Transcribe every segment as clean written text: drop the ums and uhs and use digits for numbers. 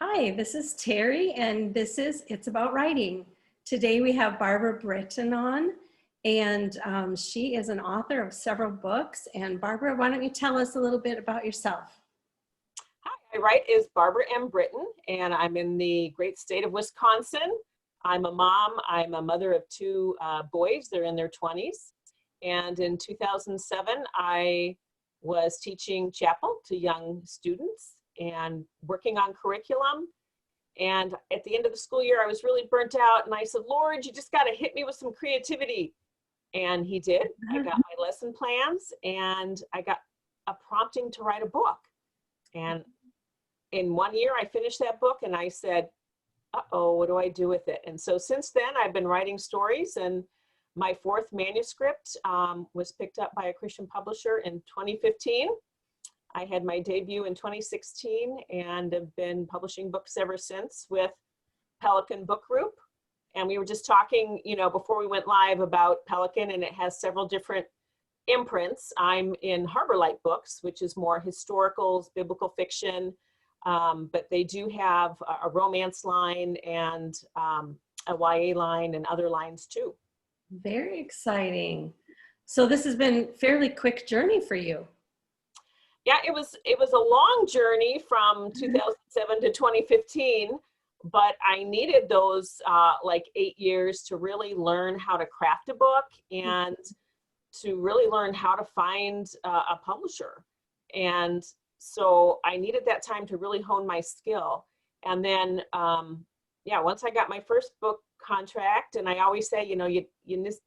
Hi, this is Terry, and this is It's About Writing. Today we have Barbara Britton on, and she is an author of several books. And Barbara, why don't you tell us a little bit about yourself? Hi, my right is Barbara M. Britton, and I'm in the great state of Wisconsin. I'm a mom. I'm a mother of two boys. They're in their 20s. And in 2007, I was teaching chapel to young students and working on curriculum. And at the end of the school year, I was really burnt out. And I said, Lord, you just got to hit me with some creativity. And he did. I got my lesson plans and I got a prompting to write a book. And in 1 year, I finished that book and I said, uh-oh, what do I do with it? And so since then, I've been writing stories, and my fourth manuscript was picked up by a Christian publisher in 2015. I had my debut in 2016 and have been publishing books ever since with Pelican Book Group. And we were just talking, before we went live about Pelican, and it has several different imprints. I'm in Harbor Light Books, which is more historicals, biblical fiction, but they do have a romance line and a YA line and other lines too. Very exciting. So this has been a fairly quick journey for you. Yeah, it was a long journey from 2007 to 2015, but I needed those 8 years to really learn how to craft a book and to really learn how to find a publisher. And so I needed that time to really hone my skill. And then, once I got my first book contract, and I always say, you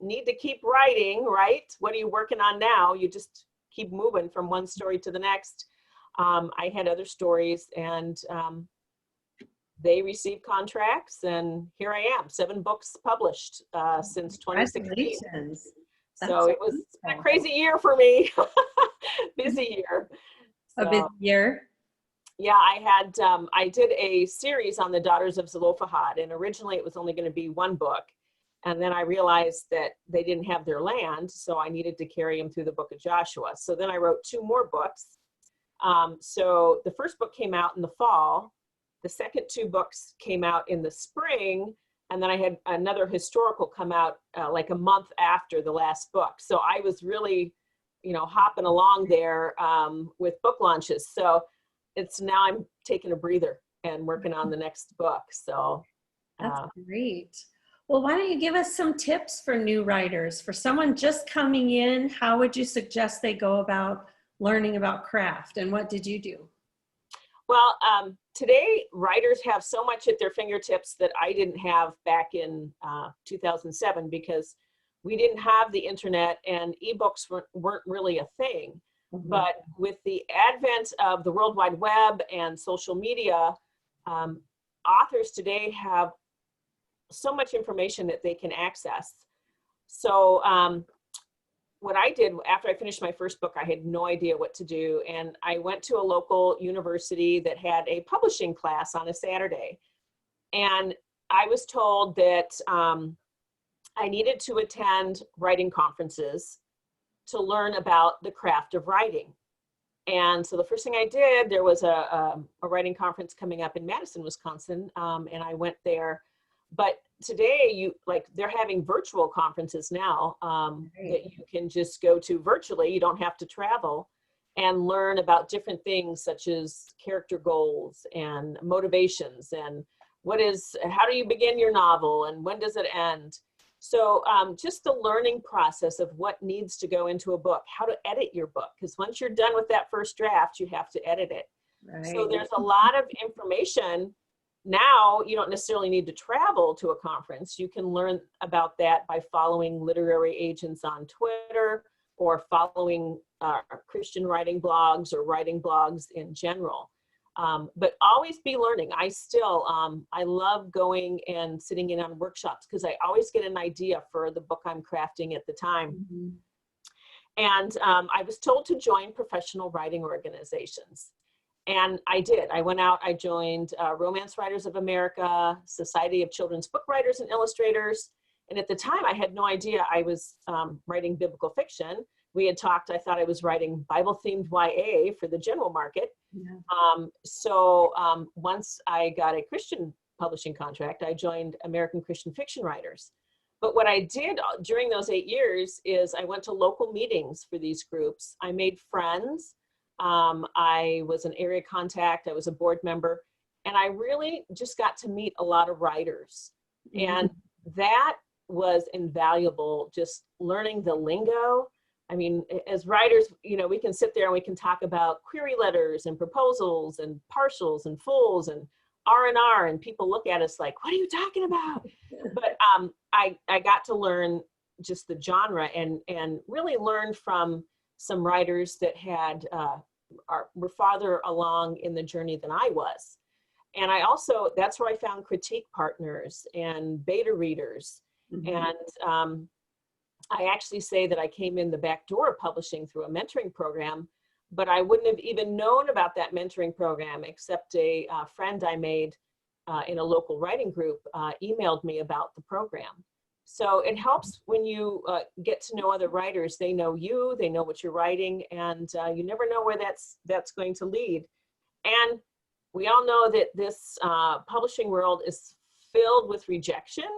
need to keep writing, right? What are you working on now? You just keep moving from one story to the next. I had other stories, and they received contracts, and here I am, 7 books published since 2016. So it was a crazy year for me. Busy year. A busy year. Yeah, I did a series on the daughters of Zelophehad, and originally it was only going to be 1 book. And then I realized that they didn't have their land, so I needed to carry them through the book of Joshua. So then I wrote 2 more books. So the first book came out in the fall. The second 2 books came out in the spring. And then I had another historical come out like a month after the last book. So I was really, hopping along there with book launches. So now I'm taking a breather and working on the next book. So that's great. Well, why don't you give us some tips for new writers? For someone just coming in, how would you suggest they go about learning about craft, and what did you do? Well, today writers have so much at their fingertips that I didn't have back in 2007, because we didn't have the internet and ebooks weren't really a thing. Mm-hmm. But with the advent of the World Wide Web and social media, authors today have so much information that they can access. So what I did after I finished my first book, I had no idea what to do. And I went to a local university that had a publishing class on a Saturday. And I was told that I needed to attend writing conferences to learn about the craft of writing. And so the first thing I did, there was a writing conference coming up in Madison, Wisconsin, and I went there. But today, they're having virtual conferences now that you can just go to virtually. You don't have to travel, and learn about different things such as character goals and motivations, and how do you begin your novel and when does it end? So just the learning process of what needs to go into a book, how to edit your book, because once you're done with that first draft, you have to edit it. Right. So there's a lot of information. Now, you don't necessarily need to travel to a conference. You can learn about that by following literary agents on Twitter, or following Christian writing blogs or writing blogs in general. But always be learning. I still, I love going and sitting in on workshops, because I always get an idea for the book I'm crafting at the time. Mm-hmm. And I was told to join professional writing organizations. And I did. I went out, I joined Romance Writers of America, Society of Children's Book Writers and Illustrators. And at the time, I had no idea I was writing biblical fiction. We had talked, I thought I was writing Bible-themed YA for the general market. Yeah. Once I got a Christian publishing contract, I joined American Christian Fiction Writers. But what I did during those 8 years is I went to local meetings for these groups. I made friends. I was an area contact. I was a board member. And I really just got to meet a lot of writers. And that was invaluable, just learning the lingo. I mean, as writers, we can sit there and we can talk about query letters and proposals and partials and fulls and R&R, and people look at us like, what are you talking about? But I got to learn just the genre and really learn from some writers that were farther along in the journey than I was. And that's where I found critique partners and beta readers. And I actually say that I came in the back door of publishing through a mentoring program, but I wouldn't have even known about that mentoring program except a friend I made in a local writing group emailed me about the program. So it helps when you get to know other writers. They know you, they know what you're writing, and you never know where that's going to lead. And we all know that this publishing world is filled with rejection.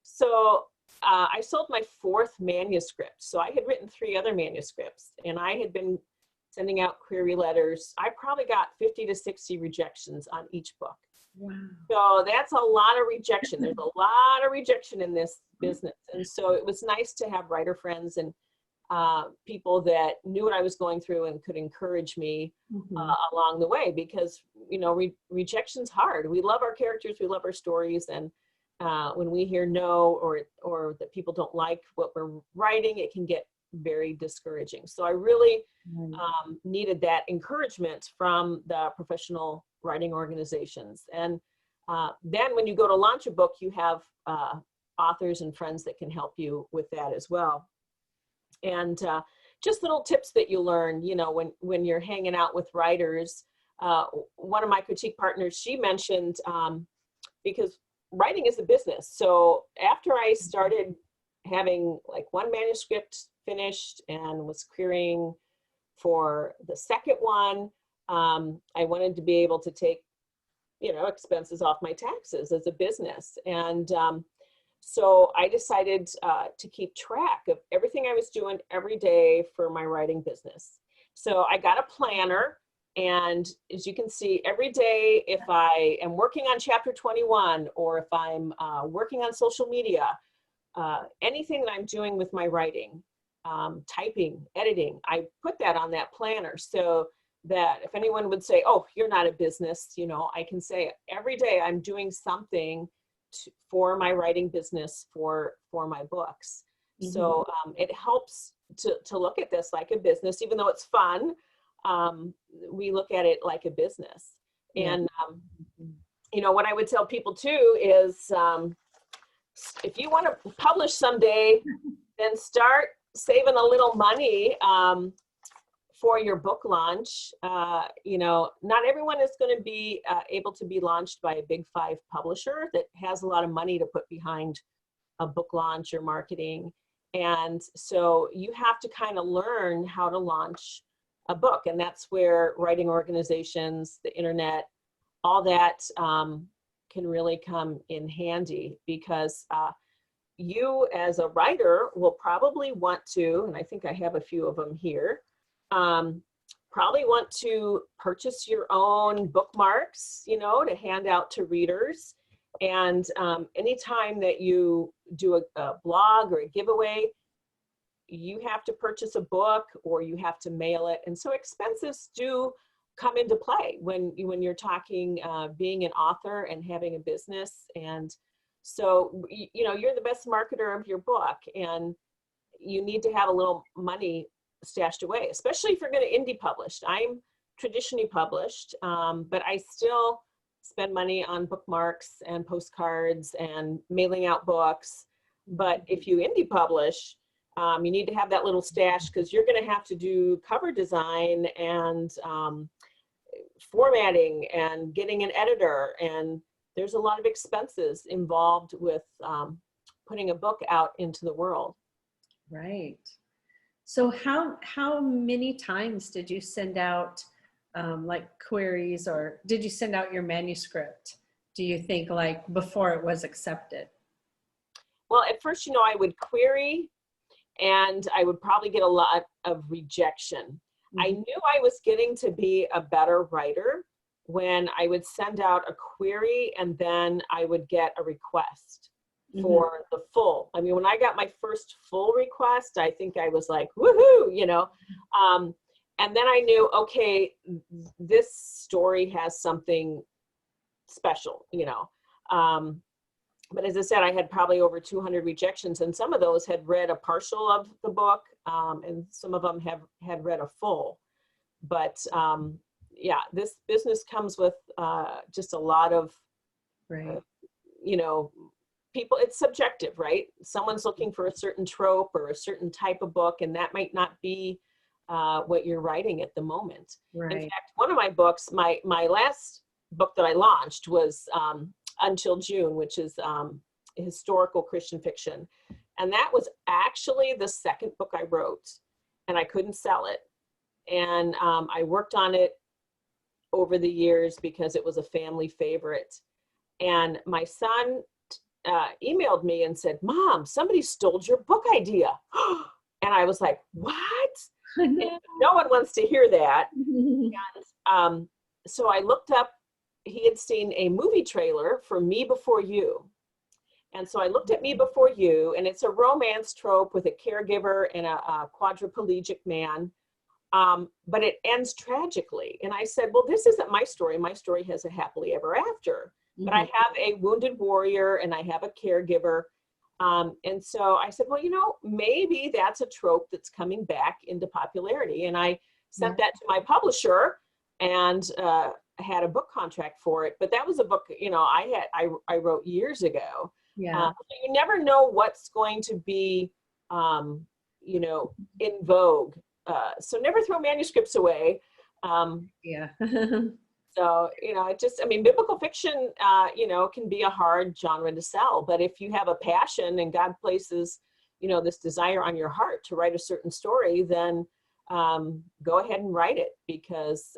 So I sold my 4th manuscript. So I had written 3 other manuscripts, and I had been sending out query letters. I probably got 50 to 60 rejections on each book. Wow. So that's a lot of rejection. There's a lot of rejection in this business. And so it was nice to have writer friends and people that knew what I was going through and could encourage me along the way, because, rejection's hard. We love our characters, we love our stories. And when we hear no, or that people don't like what we're writing, it can get very discouraging. So I really needed that encouragement from the professional writing organizations. And then when you go to launch a book, you have authors and friends that can help you with that as well. And just little tips that you learn, when you're hanging out with writers. One of my critique partners, she mentioned, because writing is a business. So after I started having like 1 manuscript finished and was querying for the second one, I wanted to be able to take, expenses off my taxes as a business. And so I decided to keep track of everything I was doing every day for my writing business. So I got a planner. And as you can see, every day, if I am working on chapter 21, or if I'm working on social media, anything that I'm doing with my writing, typing, editing, I put that on that planner, so that if anyone would say, oh, you're not a business, I can say every day I'm doing something for my writing business, for my books. So it helps to look at this like a business, even though it's fun. We look at it like a business. And, what I would tell people too is, if you want to publish someday, then start saving a little money for your book launch. Not everyone is going to be able to be launched by a big 5 publisher that has a lot of money to put behind a book launch or marketing. And so you have to kind of learn how to launch a book. And that's where writing organizations, the internet, all that can really come in handy, because you as a writer will probably want to, and I think I have a few of them here, probably want to purchase your own bookmarks, to hand out to readers. And anytime that you do a blog or a giveaway, you have to purchase a book or you have to mail it. And so expenses do come into play when you're talking being an author and having a business. And so, you're the best marketer of your book, and you need to have a little money stashed away, especially if you're going to indie publish. I'm traditionally published, but I still spend money on bookmarks and postcards and mailing out books. But if you indie publish, you need to have that little stash, because you're going to have to do cover design and formatting and getting an editor. And there's a lot of expenses involved with putting a book out into the world. Right. So how many times did you send out like queries, or did you send out your manuscript, do you think, like before it was accepted? Well, at first, I would query and I would probably get a lot of rejection. I Mhm. knew I was getting to be a better writer when I would send out a query and then I would get a request Mhm. for the full. I mean, when I got my first full request, I think I was like, woohoo. And then I knew, okay, this story has something special. Um, but as I said, I had probably over 200 rejections, and some of those had read a partial of the book, and some of them had read a full. But yeah, this business comes with just a lot of, uh, Right. you know, people. It's subjective, right? Someone's looking for a certain trope or a certain type of book, and that might not be what you're writing at the moment. In Right. fact, one of my books, my last book that I launched was Until June, which is historical Christian fiction. And that was actually the second book I wrote, and I couldn't sell it. And I worked on it over the years because it was a family favorite. And my son emailed me and said, "Mom, somebody stole your book idea." And I was like, "What?" And No. no one wants to hear that. Um, so I looked up, he had seen a movie trailer for Me Before You. And so I looked at Me Before You, and it's a romance trope with a caregiver and a quadriplegic man, but it ends tragically. And I said, well, this isn't my story. My story has a happily ever after. But I Mhm. have a wounded warrior and I have a caregiver. And so I said, well, maybe that's a trope that's coming back into popularity. And I Yeah. sent that to my publisher and had a book contract for it. But that was a book, I wrote years ago. Yeah. So you never know what's going to be, in vogue. So never throw manuscripts away. Um, Yeah. so, biblical fiction, can be a hard genre to sell. But if you have a passion and God places, this desire on your heart to write a certain story, then go ahead and write it because,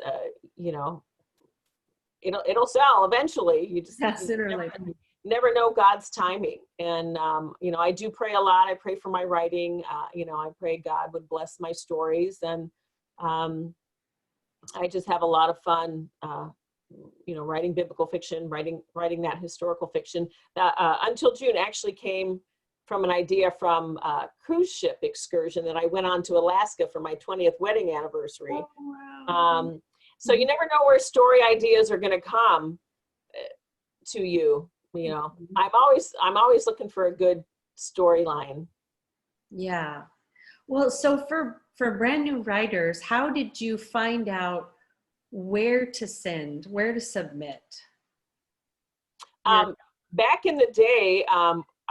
it'll sell eventually. Yeah, You sooner or never, later. never know God's timing. And, I do pray a lot. I pray for my writing. I pray God would bless my stories. And I just have a lot of fun, writing biblical fiction, writing that historical fiction. Until June actually came from an idea from a cruise ship excursion that I went on to Alaska for my 20th wedding anniversary. Oh, wow. So you never know where story ideas are going to come to you. Mhm. I'm always looking for a good storyline. Yeah. Well, so for brand new writers, how did you find out where to send, where to submit? Your Back in the day,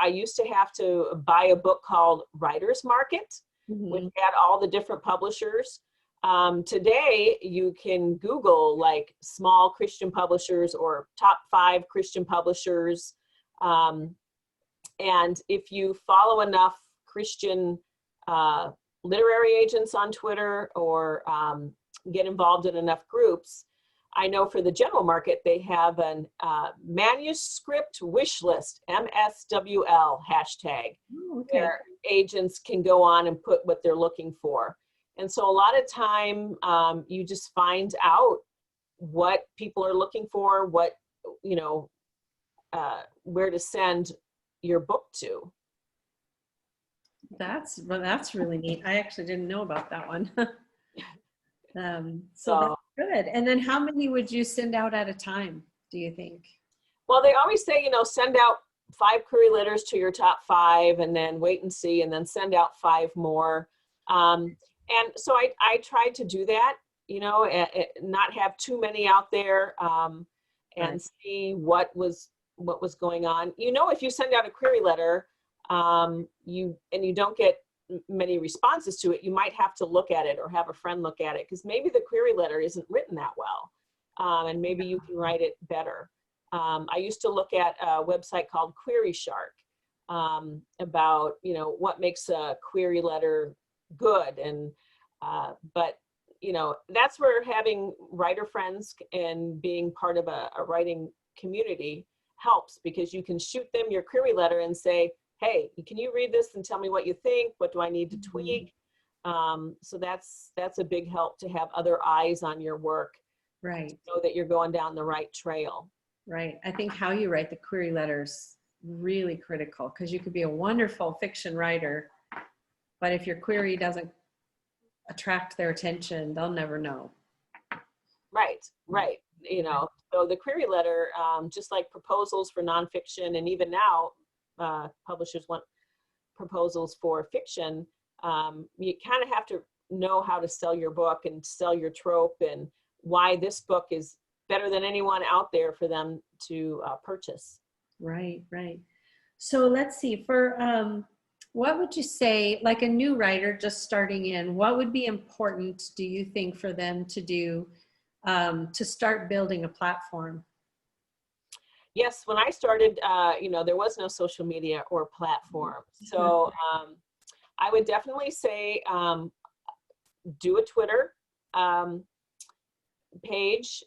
I used to have to buy a book called Writer's Market, which Mhm. had all the different publishers. Today, you can Google like small Christian publishers or top 5 Christian publishers. Um, and if you follow enough Christian literary agents on Twitter or get involved in enough groups, I know for the general market, they have an manuscript wish list, MSWL hashtag, Oh, okay. where agents can go on and put what they're looking for. And so a lot of time you just find out what people are looking for, where to send your book to. That's really neat. I actually didn't know about that one. So that's So, good. And then how many would you send out at a time, do you think? well, they always say, send out 5 query letters to your top 5 and then wait and see, and then send out 5 more. And so I tried to do that, not have too many out there, Right. and see what was going on. If you send out a query letter, you don't get many responses to it, you might have to look at it or have a friend look at it because maybe the query letter isn't written that well, and maybe you can write it better. I used to look at a website called Query Shark about what makes a query letter good, and but you know, that's where having writer friends and being part of a writing community helps, because you can shoot them your query letter and say, hey, can you read this and tell me what you think? What do I need to tweak? So that's a big help to have other eyes on your work. Right. To know that you're going down the right trail. Right. I think how you write the query letters really critical, because you could be a wonderful fiction writer, but if your query doesn't attract their attention, they'll never know. Right, right. You know, so the query letter, just like proposals for nonfiction, and even now publishers want proposals for fiction, you kind of have to know how to sell your book and sell your trope and why this book is better than anyone out there for them to purchase. Right, right. So let's see, for what would you say, like a new writer just starting in, what would be important, do you think, for them to do to start building a platform? Yes, when I started, you know, there was no social media or platform. So I would definitely say do a Twitter page,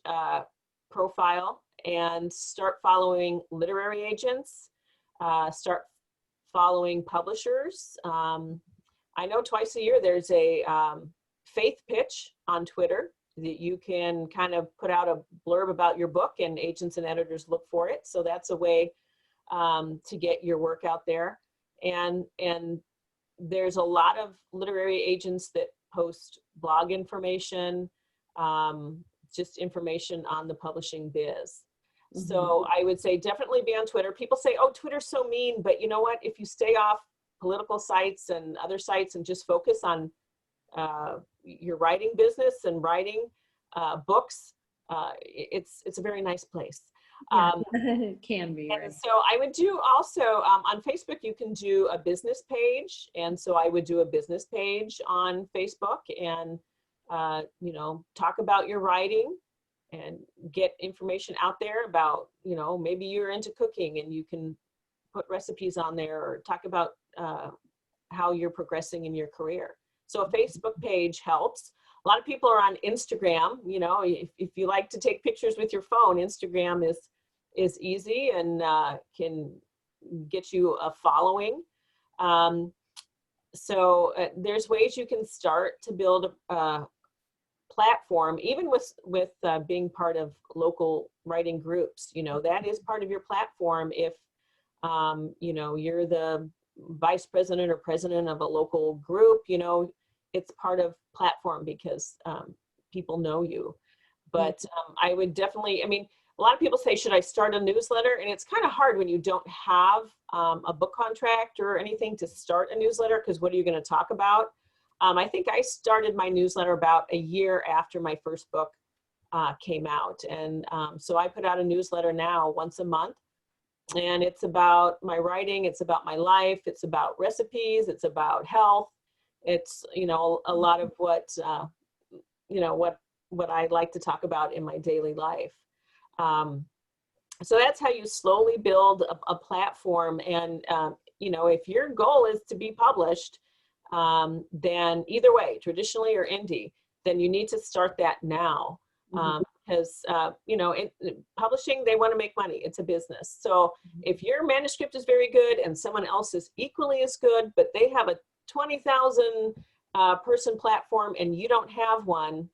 profile, and start following literary agents, start following publishers. I know twice a year there's a faith pitch on Twitter that you can kind of put out a blurb about your book, and agents and editors look for it. So that's a way to get your work out there. And there's a lot of literary agents that post blog information, just information on the publishing biz. So I would say definitely be on Twitter. People say, oh, Twitter's so mean, but you know what? If you stay off political sites and other sites and just focus on your writing business and writing books, it's a very nice place. It can be. And right. so I would do also on Facebook, you can do a business page. And so I would do a business page on Facebook and, you know, talk about your writing and get information out there about, you know, maybe you're into cooking and you can put recipes on there, or talk about how you're progressing in your career. So a Facebook page helps. A lot of people are on Instagram. You know, if you like to take pictures with your phone, Instagram is easy and can get you a following. So there's ways you can start to build a platform, even with being part of local writing groups. You know, that is part of your platform. If you know, you're the vice president or president of a local group, you know, it's part of platform because people know you. But I would definitely, I mean, a lot of people say, should I start a newsletter? And it's kind of hard when you don't have a book contract or anything to start a newsletter, because what are you going to talk about? I think I started my newsletter about a year after my first book came out. And so I put out a newsletter now once a month. And it's about my writing, it's about my life, it's about recipes, it's about health. It's, you know, a lot of what, you know, what I like to talk about in my daily life. So that's how you slowly build a platform. And, you know, if your goal is to be published, then either way, traditionally or indie, then you need to start that now. Because, you know, publishing, they want to make money. It's a business. So if your manuscript is very good and someone else is equally as good, but they have a 20,000 person platform and you don't have one,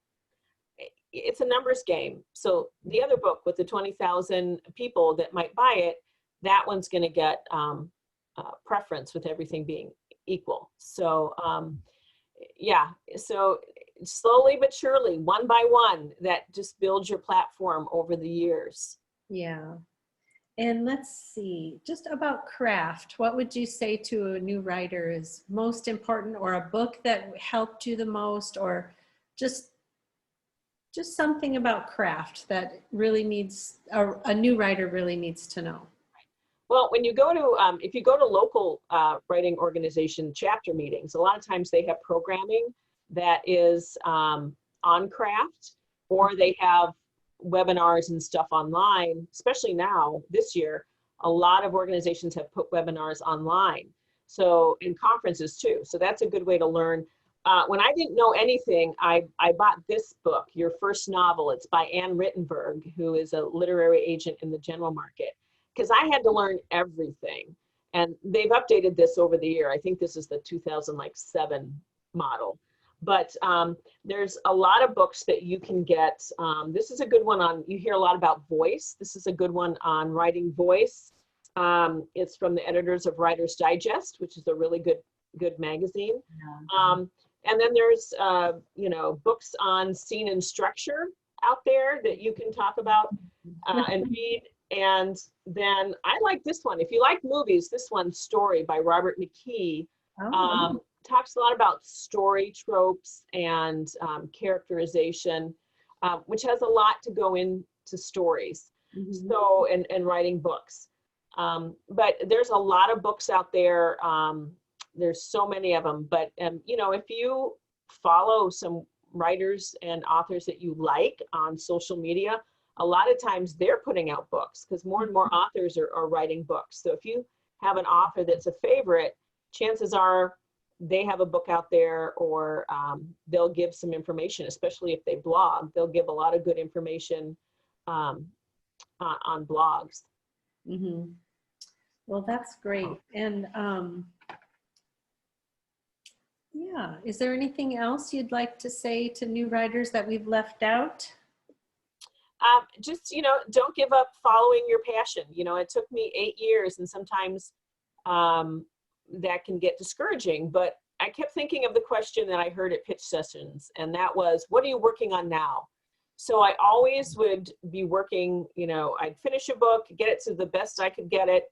it's a numbers game. So the other book with the 20,000 people that might buy it, that one's going to get preference with everything being equal. So yeah, so slowly but surely, one by one, that just builds your platform over the years. Yeah. And let's see, just about craft, what would you say to a new writer is most important, or a book that helped you the most, or just something about craft that really needs, a new writer really needs to know? Well, when you go to, if you go to local writing organization chapter meetings, a lot of times they have programming that is on craft, or they have webinars and stuff online, especially now, this year, a lot of organizations have put webinars online. So, in conferences too. So that's a good way to learn when I didn't know anything, I bought this book, Your First Novel. It's by Anne Rittenberg, who is a literary agent in the general market, because I had to learn everything. And they've updated this over the year. I think this is the 2007 model. But there's a lot of books that you can get. This is a good one on, you hear a lot about voice. This is a good one on writing voice. It's from the editors of Writer's Digest, which is a really good magazine. And then there's, you know, books on scene and structure out there that you can talk about and read. And then I like this one. If you like movies, this one, Story by Robert McKee, talks a lot about story tropes and characterization, which has a lot to go into stories. So, and writing books. But there's a lot of books out there. There's so many of them, but you know, if you follow some writers and authors that you like on social media, a lot of times they're putting out books, because more and more authors are writing books. So if you have an author that's a favorite, chances are they have a book out there, or they'll give some information, especially if they blog. They'll give a lot of good information on blogs. Well, that's great. And yeah, is there anything else you'd like to say to new writers that we've left out? Just, you know, don't give up following your passion. You know, it took me 8 years, and sometimes that can get discouraging, but I kept thinking of the question that I heard at pitch sessions, and that was, what are you working on now? So I always would be working, you know, I'd finish a book, get it to the best I could get it,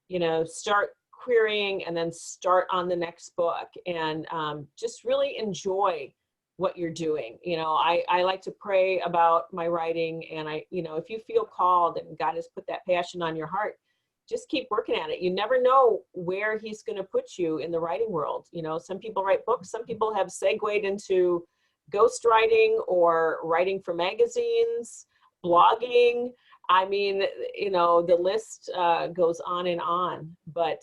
you know, start querying, and then start on the next book, and just really enjoy what you're doing. You know, I like to pray about my writing, and you know, if you feel called and God has put that passion on your heart, just keep working at it. You never know where he's going to put you in the writing world. You know, some people write books, some people have segued into ghostwriting or writing for magazines, blogging. I mean, you know, the list goes on and on, but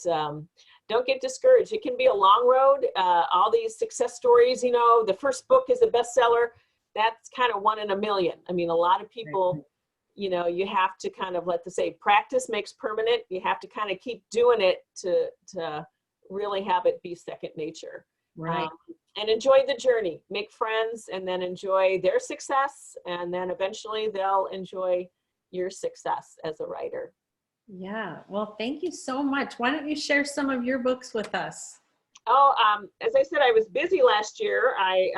don't get discouraged. It can be a long road. All these success stories, you know, the first book is a bestseller. That's kind of 1 in a million. I mean, a lot of people, you know, you have to kind of, let the say, practice makes permanent. You have to kind of keep doing it to really have it be second nature. Right. And enjoy the journey, make friends, and then enjoy their success. And then eventually they'll enjoy your success as a writer. Yeah. Well, thank you so much. Why don't you share some of your books with us? Oh, as I said, I was busy last year. I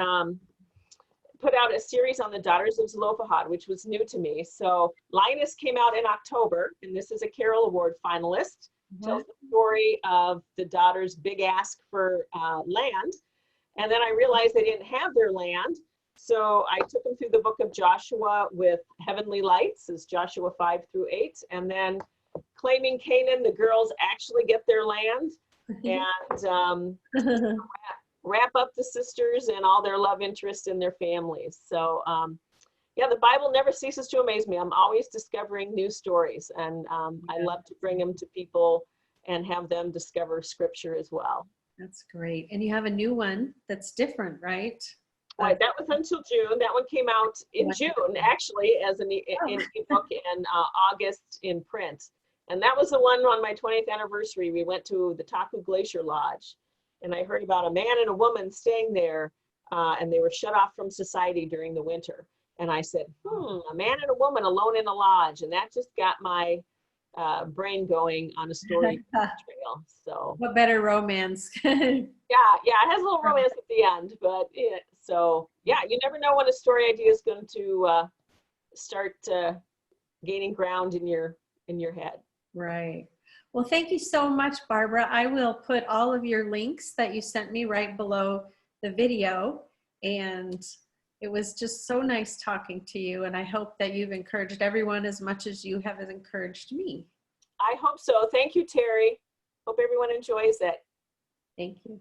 put out a series on the Daughters of Zelophehad, which was new to me. So Lioness came out in October, and this is a Carol Award finalist. Tells the story of the daughters' big ask for land. And then I realized they didn't have their land. So I took them through the book of Joshua with Heavenly Lights, is Joshua 5-8. And then Claiming Canaan, the girls actually get their land, and wrap up the sisters and all their love interests in their families. So yeah, the Bible never ceases to amaze me. I'm always discovering new stories, and I love to bring them to people and have them discover scripture as well. That's great. And you have a new one that's different, right? That was until June. That one came out in June, actually, as an ebook, and August in print. And that was the one on my 20th anniversary. We went to the Taku Glacier Lodge, and I heard about a man and a woman staying there, and they were shut off from society during the winter. And I said, a man and a woman alone in a lodge. And that just got my brain going on a story trail. So what better romance? yeah, it has a little romance at the end, but so yeah, you never know when a story idea is going to start gaining ground in your head. Right. Well, thank you so much, Barbara. I will put all of your links that you sent me right below the video, and it was just so nice talking to you, and I hope that you've encouraged everyone as much as you have encouraged me. I hope so. Thank you, Terry. Hope everyone enjoys it. Thank you.